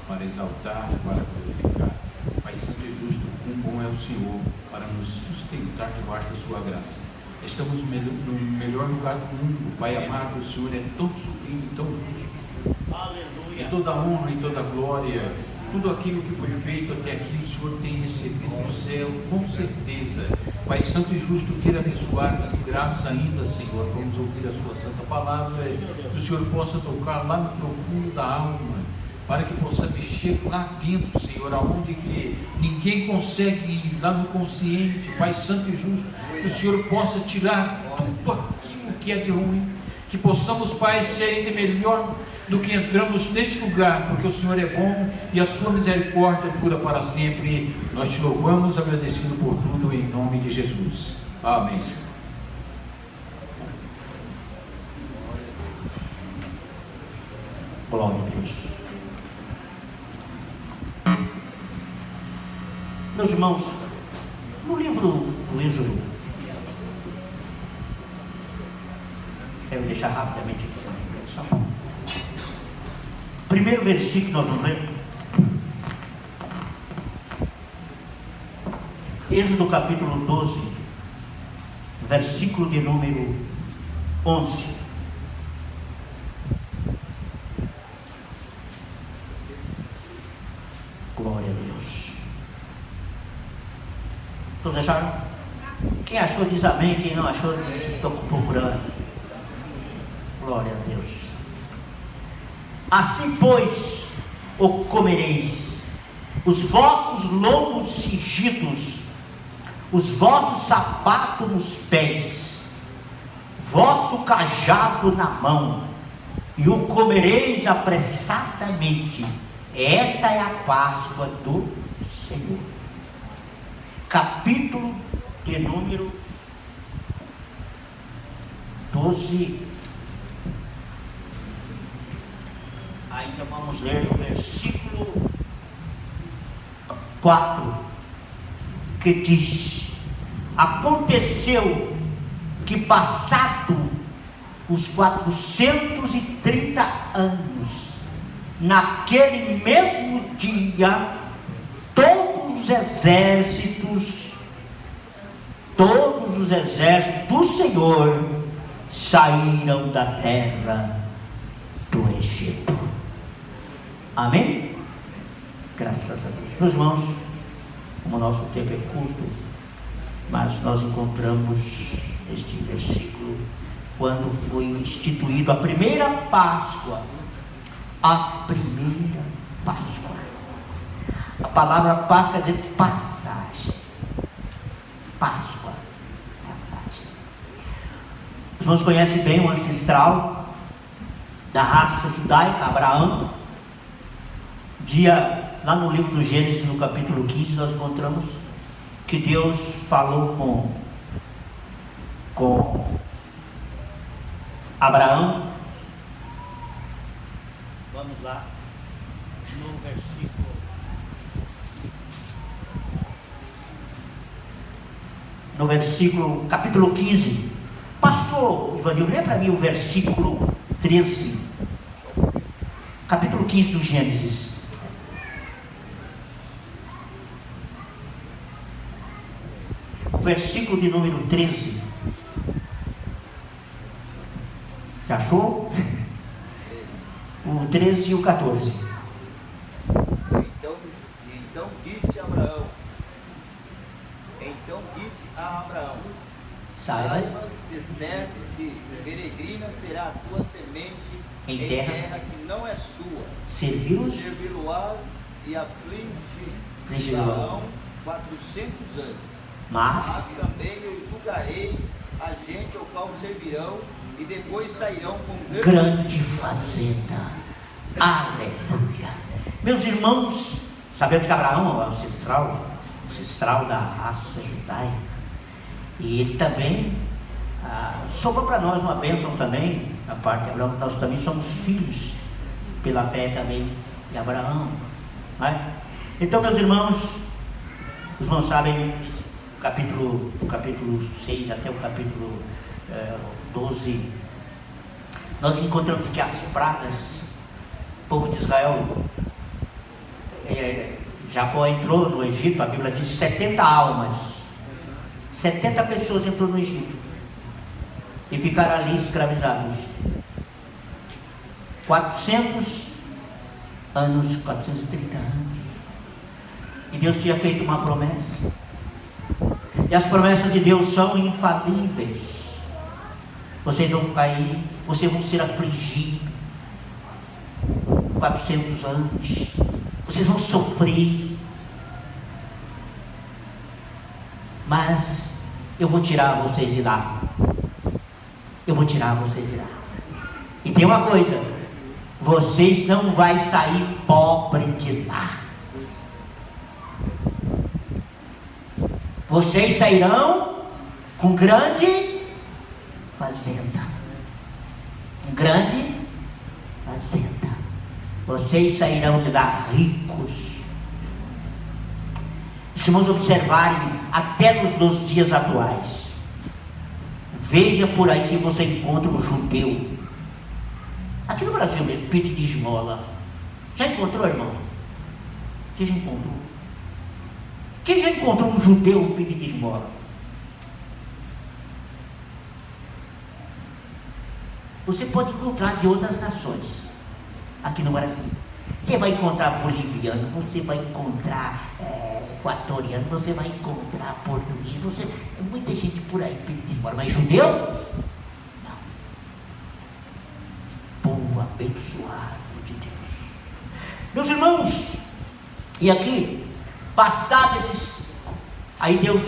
para exaltar, para glorificar. Pai Santo e Justo, quão bom é o Senhor para nos sustentar debaixo da sua graça. Estamos no melhor lugar do mundo. Pai amado, o Senhor é tão sublime, tão justo. Aleluia. E toda honra e toda glória, tudo aquilo que foi feito até aqui, o Senhor tem recebido no céu, com certeza. Pai Santo e Justo, queira abençoar com graça ainda, Senhor. Vamos ouvir a sua santa palavra, que o Senhor possa tocar lá no profundo da alma, para que possa mexer lá dentro, Senhor, aonde que ninguém consegue ir, lá no consciente. Pai Santo e Justo, que o Senhor possa tirar tudo aquilo que é de ruim, que possamos, Pai, ser ainda melhor do que entramos neste lugar, porque o Senhor é bom e a sua misericórdia dura para sempre. Nós te louvamos, agradecido por tudo, em nome de Jesus. Amém. Glória a Deus. Meus irmãos, no livro do Êxodo, quero deixar rapidamente aqui uma reflexão. Primeiro versículo que nós vamos ler, Êxodo capítulo 12, versículo de número 11. Glória a Deus. Todos acharam? Quem achou diz amém, quem não achou diz estou procurando. Glória a Deus. Assim, pois, o comereis, os vossos lombos cingidos, os vossos sapatos nos pés, vosso cajado na mão, e o comereis apressadamente. Esta é a Páscoa do Senhor. Capítulo de número 12. Ainda vamos ler o versículo 4, que diz: aconteceu que, passado os 430 anos, naquele mesmo dia, todos os exércitos do Senhor saíram da terra do Egito. Amém? Graças a Deus. Meus irmãos, como o nosso tempo é curto, mas nós encontramos este versículo quando foi instituído a primeira Páscoa. A primeira Páscoa. A palavra Páscoa quer dizer passagem. Páscoa, passagem. Os irmãos conhecem bem o ancestral da raça judaica, Abraão. Lá no livro do Gênesis, no capítulo 15, nós encontramos que Deus falou com Abraão. Vamos lá, no versículo, capítulo 15. Pastor Ivanil, lê para mim o versículo 13, capítulo 15 do Gênesis. Versículo de número 13. Já achou? O 13 e o 14. Então disse a Abraão: saibas de certo que peregrina será a tua semente em terra que não é sua. Servi-lo-ás e afligirão 400 anos. Mas também eu julgarei a gente ao qual servirão, e depois sairão com grande fazenda. Aleluia. Meus irmãos, sabemos que Abraão é o ancestral da raça judaica, e ele também sobrou para nós uma bênção também, a parte de Abraão. Nós também somos filhos pela fé também de Abraão, não é? Então, meus irmãos, os irmãos sabem, do capítulo 6 até o capítulo 12, nós encontramos que as pragas, o povo de Israel Jacó entrou no Egito, a Bíblia diz 70 almas. 70 pessoas entrou no Egito e ficaram ali escravizados. 400 anos, 430 anos. E Deus tinha feito uma promessa. E as promessas de Deus são infalíveis. Vocês vão ficar aí, vocês vão ser afligidos 400 anos. Vocês vão sofrer. Mas eu vou tirar vocês de lá. Eu vou tirar vocês de lá. E tem uma coisa: vocês não vão sair pobre de lá. Vocês sairão com grande fazenda. Com grande fazenda. Vocês sairão de lá ricos. Se vamos observarem até nos dias atuais, veja por aí se você encontra um judeu. Aqui no Brasil mesmo, pedir de esmola. Já encontrou, irmão? Você já encontrou? Quem já encontrou um judeu pedir de esmola? Você pode encontrar de outras nações aqui no Brasil. Você vai encontrar boliviano, você vai encontrar equatoriano, você vai encontrar português, muita gente por aí pedindo esmola, mas judeu? Não. Povo abençoado de Deus. Meus irmãos, e aqui, passados esses, aí Deus,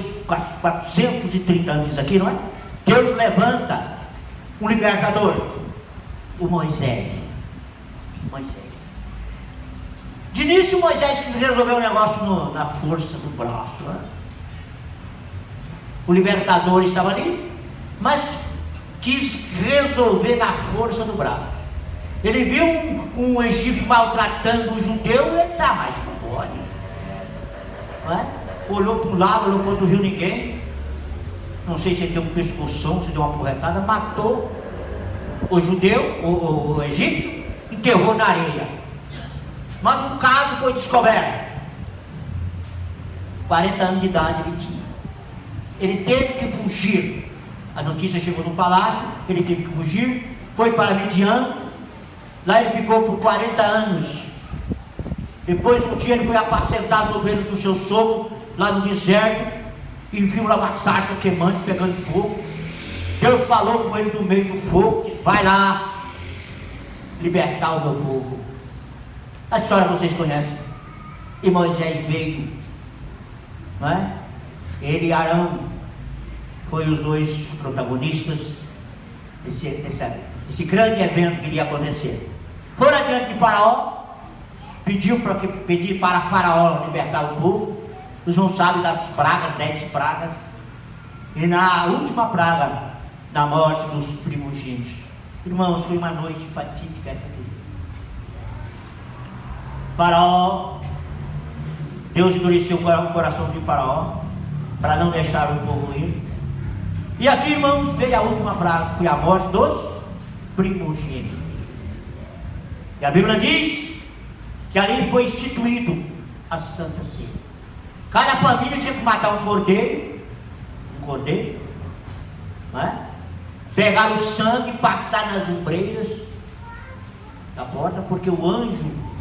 430 anos aqui, não é? Deus levanta um libertador, o Moisés. De início, Moisés quis resolver um negócio na força do braço, né? O libertador estava ali, mas quis resolver na força do braço. Ele viu um egípcio maltratando um judeu e ele disse: mas não pode, não é? Olhou para um lado, olhou para o outro, viu ninguém. Não sei se ele deu um pescoção, se deu uma porretada, matou o judeu, o egípcio, enterrou na areia. Mas um caso foi descoberto. 40 anos de idade ele tinha. Ele teve que fugir. A notícia chegou no palácio, ele teve que fugir, foi para Midian. Lá ele ficou por 40 anos. Depois um dia ele foi apacentar as ovelhas do seu sogro, lá no deserto, e viu lá uma sarça queimando, pegando fogo. Deus falou com ele no meio do fogo, disse: vai lá libertar o meu povo. A história vocês conhecem. E Moisés veio, não é? Ele e Arão foi os dois protagonistas desse grande evento que iria acontecer. Foram adiante de Faraó, pediu para Faraó libertar o povo. Os irmãos sabem das pragas, 10 pragas. E na última praga, da morte dos primogênitos. Irmãos, foi uma noite fatídica essa aqui. Faraó, Deus endureceu o coração de Faraó para não deixar o povo ir. E aqui, irmãos, veio a última praga, foi a morte dos primogênitos. E a Bíblia diz que ali foi instituído a Santa Ceia. Cada família tinha que matar um cordeiro, não é? Pegar o sangue e passar nas ombreiras da porta, porque o anjo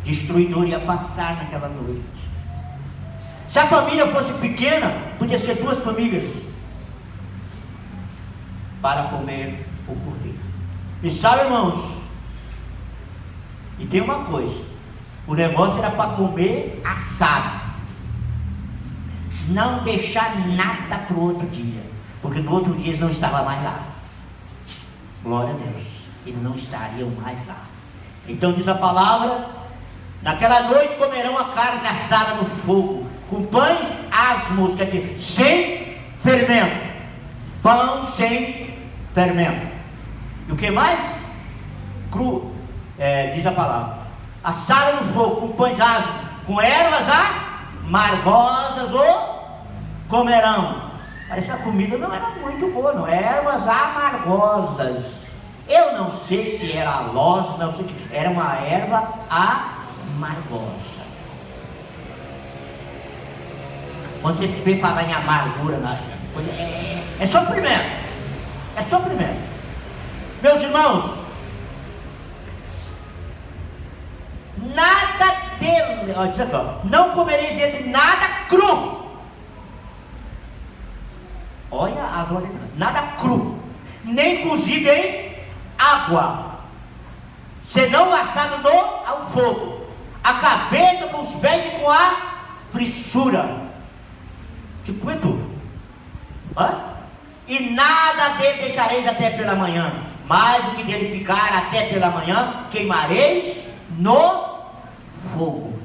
destruidor ia passar naquela noite. Se a família fosse pequena, podia ser 2 famílias para comer o cordeiro. E sabe, irmãos, e tem uma coisa: o negócio era para comer assado, não deixar nada para o outro dia, porque no outro dia eles não estavam mais lá. Glória a Deus, eles não estariam mais lá. Então diz a palavra: naquela noite comerão a carne assada no fogo, com pães asmos, quer dizer, sem fermento. Pão sem fermento. E o que mais? Cru, diz a palavra: assada no fogo, com pães asmos, com ervas amargosas o comerão. Parece que a comida não era muito boa, não. Ervas amargosas. Eu não sei se era aloes, não sei o que. Era uma erva amargosa. Você vê falar em amargura, é sofrimento. É sofrimento. Meus irmãos, nada dele, diz aqui, não comereis dele nada cru. Olha as ordenanças, nada cru, nem cozido em água, senão assado ao fogo, a cabeça com os pés e com a frissura. Tipo, comer tudo. E nada dele deixareis até pela manhã, mas o que dele ficar até pela manhã, queimareis no fogo.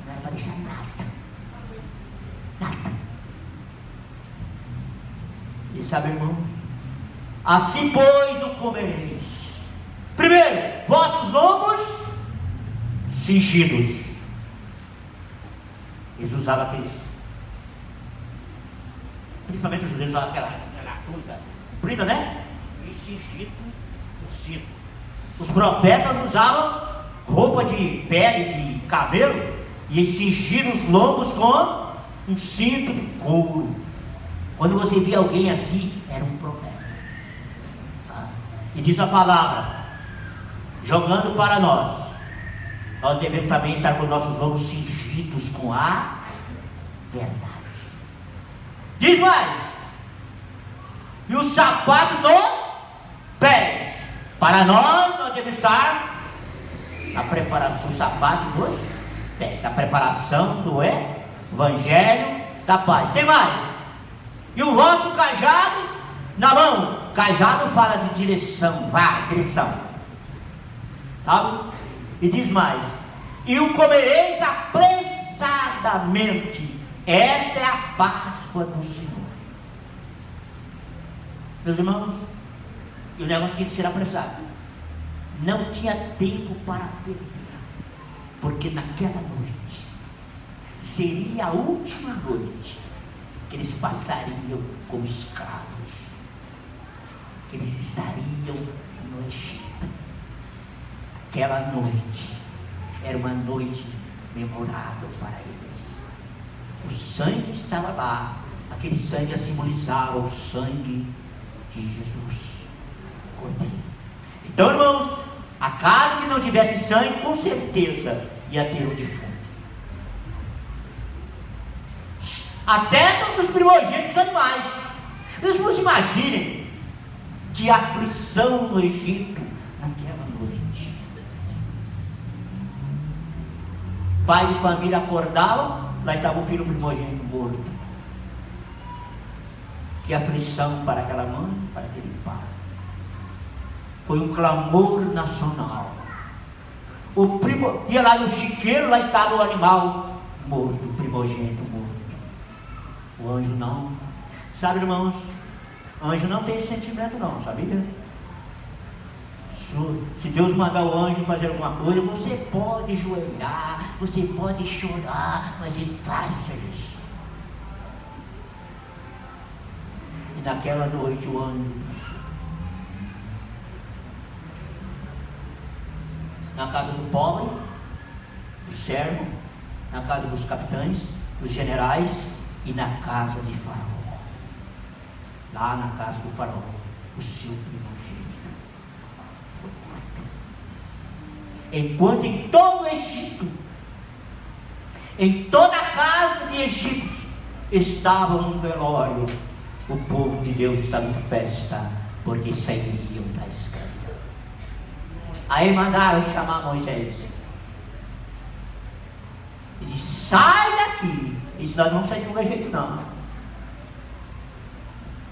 Não é para deixar nada. Nada. E sabe, irmãos? Assim, pois, o comereis. Primeiro, vossos lombos cingidos. Eles usavam aqueles, principalmente os judeus usavam aquela túnica comprida, né? E cingido o cinto. Os profetas usavam roupa de pele de camelo e cingiram os lombos com um cinto de couro. Quando você via alguém assim, era um profeta. E diz a palavra, jogando para nós devemos também estar com nossos lombos cingidos com a verdade. Diz mais, e o sapato nos pés. Para nós devemos estar a preparação, o sapato nos pés, a preparação do evangelho da paz. Tem mais, e o vosso cajado na mão. Cajado fala de direção, direção, sabe? E diz mais, e o comereis apressadamente. Esta é a Páscoa do Senhor. Meus irmãos, e o negócio tinha que ser apressado. Não tinha tempo para perder, porque naquela noite seria a última noite que eles passariam como escravos, que eles estariam no Egito. Aquela noite era uma noite memorável para eles. O sangue estava lá, aquele sangue simbolizava o sangue de Jesus, o Cordeiro. Então, irmãos, a casa que não tivesse sangue, com certeza ia ter um defunto. Até dos primogênitos animais. Vocês imaginem que aflição no Egito naquela noite. Pai de família acordava, lá estava o filho primogênito morto. Que aflição para aquela mãe, para aquele pai. Foi um clamor nacional. Ia lá no chiqueiro, lá estava o animal morto, o primogênito morto. O anjo não. Sabe, irmãos, anjo não tem esse sentimento não, sabia? Se Deus mandar o anjo fazer alguma coisa, você pode ajoelhar, você pode chorar, mas ele faz o serviço. E naquela noite o anjo passou. Na casa do pobre, do servo, na casa dos capitães, dos generais e na casa de Faraó. Lá na casa do Faraó, o seu primogênito foi morto. Enquanto em todo o Egito, em toda a casa de Egito, estava um velório. O povo de Deus estava em festa, porque sairiam da escravidão. Aí mandaram chamar Moisés. E disse: sai daqui. Isso nós não vamos sair de qualquer jeito não.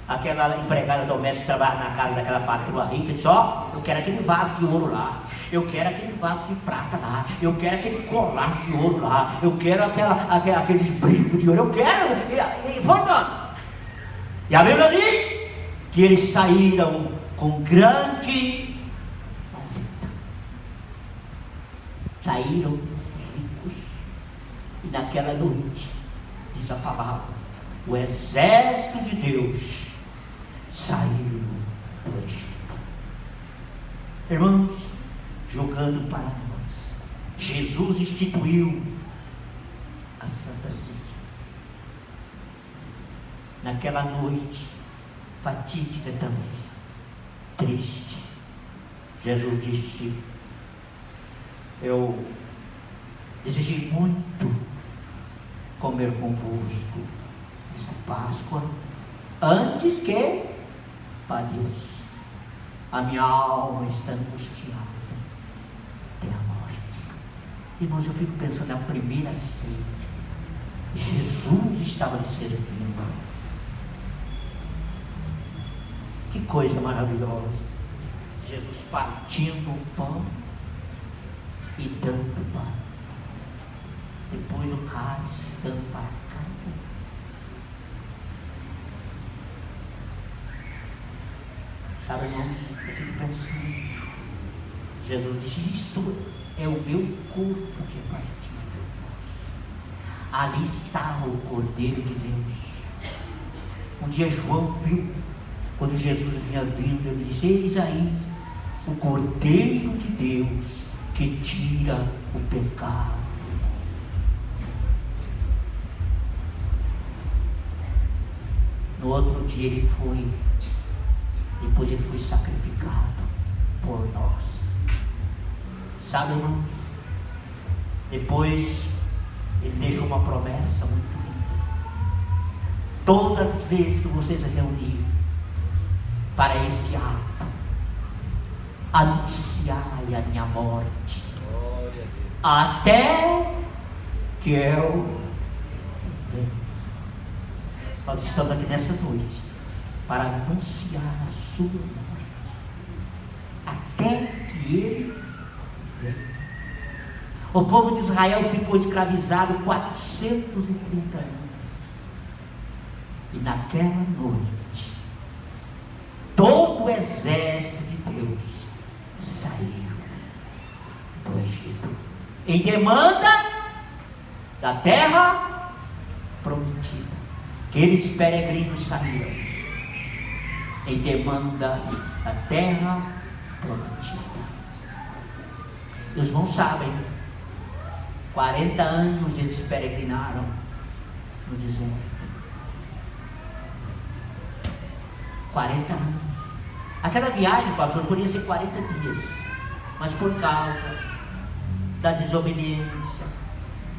Aquela empregada doméstica que trabalha na casa daquela patroa rica disse: ó, eu quero aquele vaso de ouro lá, eu quero aquele vaso de prata lá, eu quero aquele colar de ouro lá, eu quero aqueles brincos de ouro, eu quero. E foram dando. E a Bíblia diz que eles saíram com grande fazenda. Saíram ricos. E naquela noite, diz a palavra, o exército de Deus saiu do Egito. Irmãos, jogando para nós, Jesus instituiu a Santa Ceia. Naquela noite fatídica também, triste, Jesus disse: eu desejei muito comer convosco esta Páscoa antes que padeça. A minha alma está angustiada até a morte. Irmãos, eu fico pensando na primeira ceia. Jesus estava lhe servindo. Que coisa maravilhosa. Jesus partindo o pão e dando o pão. Depois o cálice dando para cada um. Sabe, irmãos, eu fico pensando. Jesus disse: isto é o meu corpo que é partido por vós. Ali estava o Cordeiro de Deus. Um dia João viu, quando Jesus vinha vindo, ele disse: eis aí o Cordeiro de Deus que tira o pecado. No outro dia ele foi, depois ele foi sacrificado por nós. Sabe, irmãos? Depois ele deixou uma promessa muito linda. Todas as vezes que vocês se reunirem para este ato, anunciai a minha morte, até que eu venha. Nós estamos aqui nessa noite para anunciar a sua morte, até que ele venha. O povo de Israel ficou escravizado 430 anos. E naquela noite, todo o exército de Deus saiu do Egito, em demanda da terra prometida. Aqueles peregrinos saíram em demanda da terra prometida. E os irmãos sabem, 40 anos eles peregrinaram no deserto. 40 anos. Aquela viagem, pastor, poderia ser 40 dias, mas por causa da desobediência,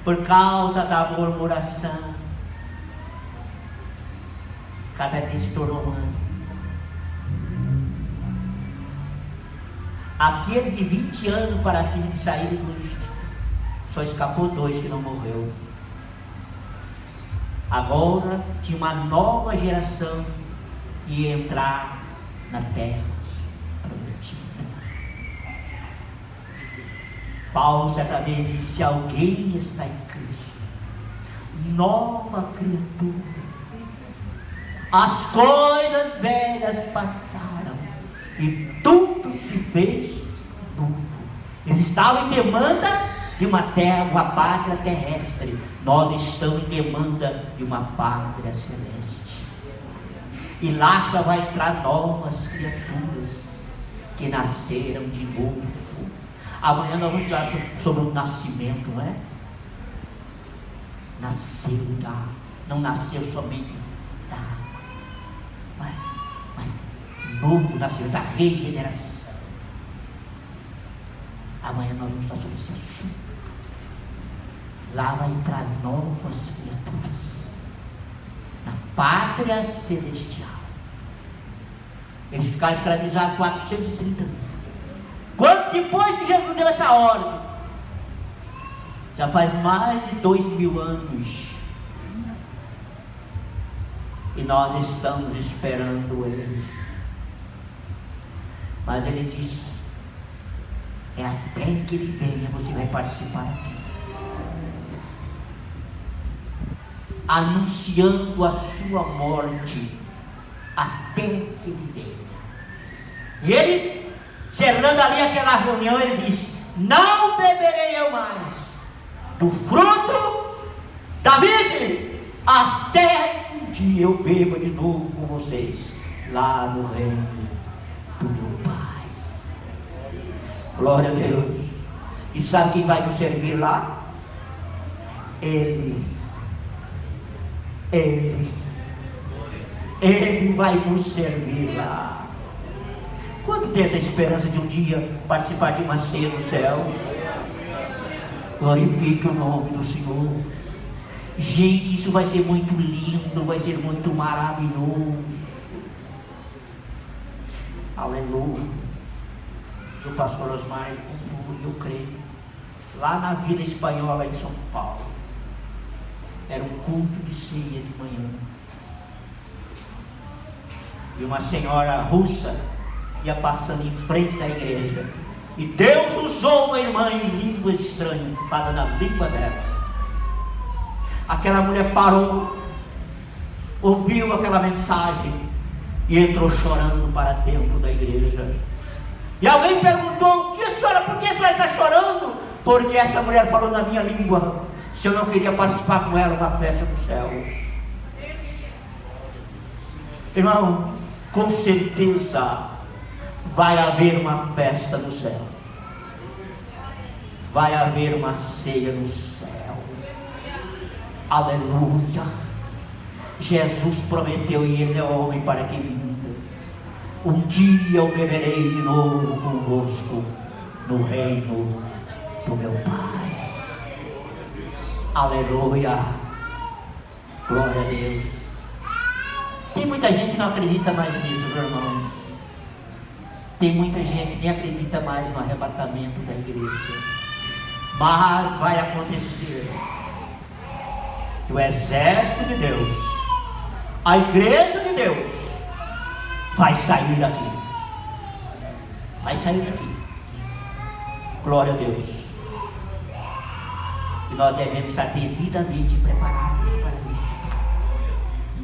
por causa da murmuração, cada dia se tornou um ano. Aqueles de 20 anos para cima de saírem do Egito, só escapou 2 que não morreu. Agora tinha uma nova geração que ia entrar na terra prometida. Paulo certa vez disse: se alguém está em Cristo, nova criatura, as coisas velhas passaram e tudo se fez novo. Eles estavam em demanda de uma terra, uma pátria terrestre. Nós estamos em demanda de uma pátria celeste. E lá só vai entrar novas criaturas que nasceram de novo. Amanhã nós vamos falar sobre o nascimento, não é? Nasceu da, não nasceu somente da, mas novo nascimento, a regeneração. Amanhã nós vamos falar sobre esse assunto. Lá vai entrar novas criaturas na pátria celestial. Eles ficaram escravizados 430 anos. Quando depois que Jesus deu essa ordem, já faz mais de 2000 anos, e nós estamos esperando Ele. Mas Ele disse: é até que Ele venha, você vai participar aqui, anunciando a sua morte até que Ele venha. E Ele, cerrando ali aquela reunião, Ele disse: não beberei eu mais do fruto da vide, até que um dia eu beba de novo com vocês lá no reino do meu Pai. Glória a Deus. E sabe quem vai nos servir lá? Ele vai nos servir lá. Quando tem essa esperança de um dia participar de uma ceia no céu? Glorifique o nome do Senhor. Gente, isso vai ser muito lindo, vai ser muito maravilhoso. Aleluia. O pastor Osmar contou, eu creio, lá na Vila Espanhola em São Paulo, era um culto de ceia de manhã, e uma senhora russa ia passando em frente da igreja, e Deus usou uma irmã em língua estranha, falada na língua dela. Aquela mulher parou, ouviu aquela mensagem e entrou chorando para dentro da igreja. E alguém perguntou: senhora, por que a senhora está chorando? Porque essa mulher falou na minha língua, se eu não queria participar com ela uma festa no céu. Irmão, com certeza vai haver uma festa no céu, vai haver uma ceia no céu. Aleluia. Jesus prometeu, e Ele é homem para que minta. Um dia eu beberei de novo convosco no reino do meu Pai. Aleluia. Glória a Deus. Tem muita gente que não acredita mais nisso, meus irmãos. Tem muita gente que nem acredita mais no arrebatamento da igreja. Mas vai acontecer que o exército de Deus, a igreja de Deus, vai sair daqui. Vai sair daqui. Glória a Deus. E nós devemos estar devidamente preparados para isso.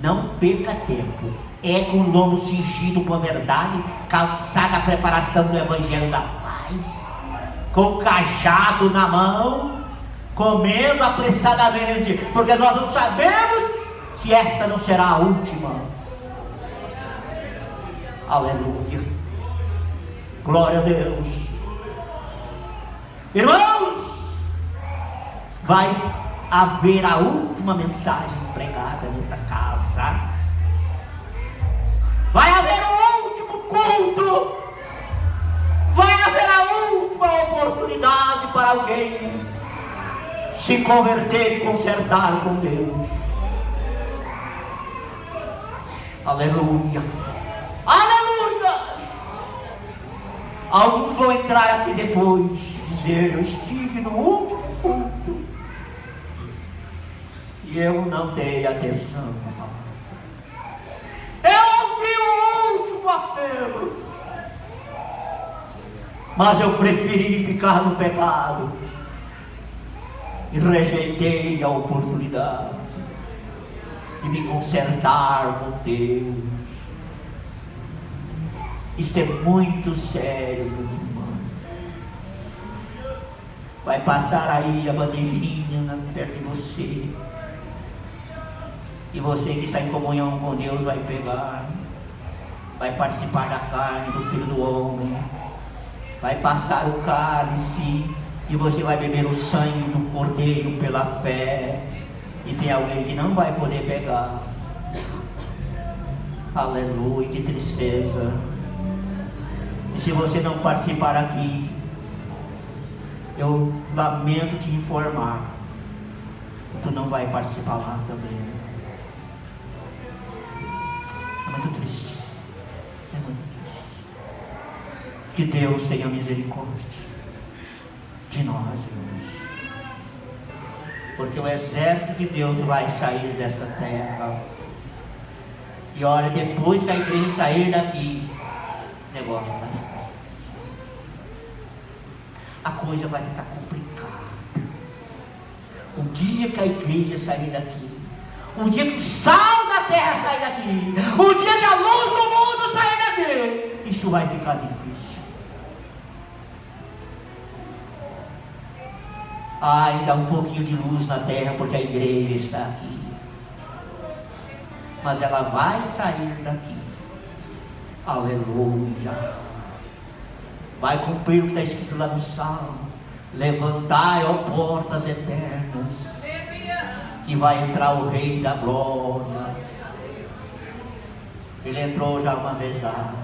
Não perca tempo. É com o lombo cingido com a verdade, calçada a preparação do Evangelho da Paz, com o cajado na mão, comendo apressadamente, porque nós não sabemos se esta não será a última. Aleluia. Glória a Deus. Irmãos, vai haver a última mensagem pregada nesta casa. Vai haver o último culto. Vai haver a última oportunidade para alguém se converter e consertar com Deus. Aleluia. Aleluia. Alguns vão entrar aqui depois e dizer: eu estive no último culto e eu não dei atenção. Eu ouvi o último apelo, mas eu preferi ficar no pecado e rejeitei a oportunidade de me consertar com Deus. Isto é muito sério, meus irmãos. Vai passar aí a bandejinha perto de você, e você que está em comunhão com Deus vai pegar, vai participar da carne do Filho do Homem, vai passar o cálice, e você vai beber o sangue do Cordeiro pela fé. E tem alguém que não vai poder pegar. Aleluia, que tristeza. E se você não participar aqui, eu lamento te informar, tu não vai participar lá também. É muito triste. É muito triste. Que Deus tenha misericórdia de nós, irmãos. Porque o exército de Deus vai sair desta terra. E olha, depois que a igreja sair daqui, o negócio vai ficar. A coisa vai ficar complicada. O dia que a igreja sair daqui, o dia que o sal da terra sair daqui, o dia que a luz do mundo sair daqui, isso vai ficar difícil. Ai, dá um pouquinho de luz na terra porque a igreja está aqui. Mas ela vai sair daqui. Aleluia. Vai cumprir o que está escrito lá no Salmo. levantai, ó portas eternas, que vai entrar o Rei da Glória. Ele entrou já uma vez lá.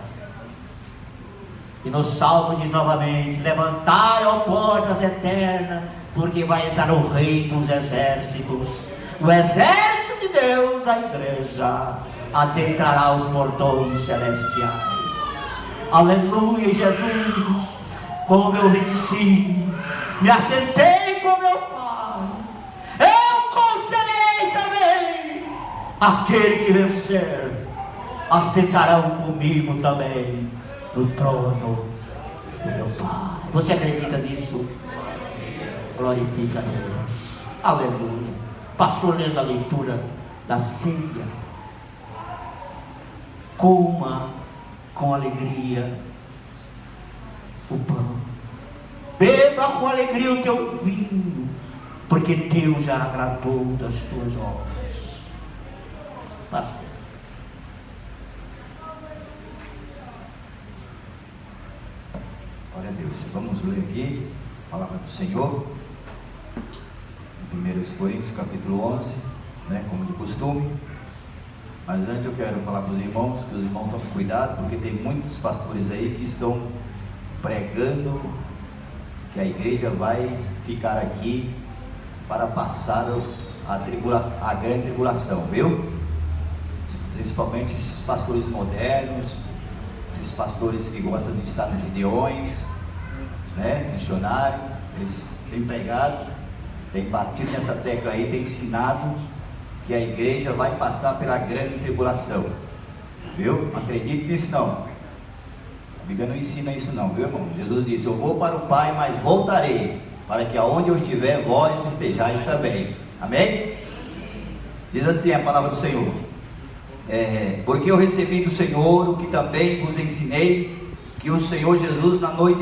E no Salmo diz novamente: levantai, ó portas eternas, porque vai entrar o Rei dos exércitos. O exército de Deus, a igreja, adentrará os portões celestiais. Aleluia, Jesus. Como eu venci, me assentei com meu Pai, eu concederei também. Aquele que vencer, assentarão comigo também no trono do meu Pai. Você acredita nisso? Glorifica a Deus. Aleluia. Pastor, lendo a leitura da ceia, coma com alegria o pão, beba com alegria o teu vinho, porque Deus já agradou das tuas obras. Pastor. Glória a Deus. Vamos ler aqui a palavra do Senhor, em 1 Coríntios capítulo 11, como de costume. Mas antes eu quero falar para os irmãos, que os irmãos tomem cuidado, porque tem muitos pastores aí que estão pregando que a igreja vai ficar aqui para passar a grande tribulação, viu? Principalmente esses pastores modernos, esses pastores que gostam de estar nos gideões, missionário, eles têm pregado, têm batido nessa tecla aí, têm ensinado que a igreja vai passar pela grande tribulação, viu? Não acredite nisso não, a Bíblia não ensina isso não, viu, irmão? Jesus disse: eu vou para o Pai, mas voltarei, para que aonde eu estiver, vós estejais também. Amém? Diz assim a palavra do Senhor: porque eu recebi do Senhor o que também vos ensinei, que o Senhor Jesus, na noite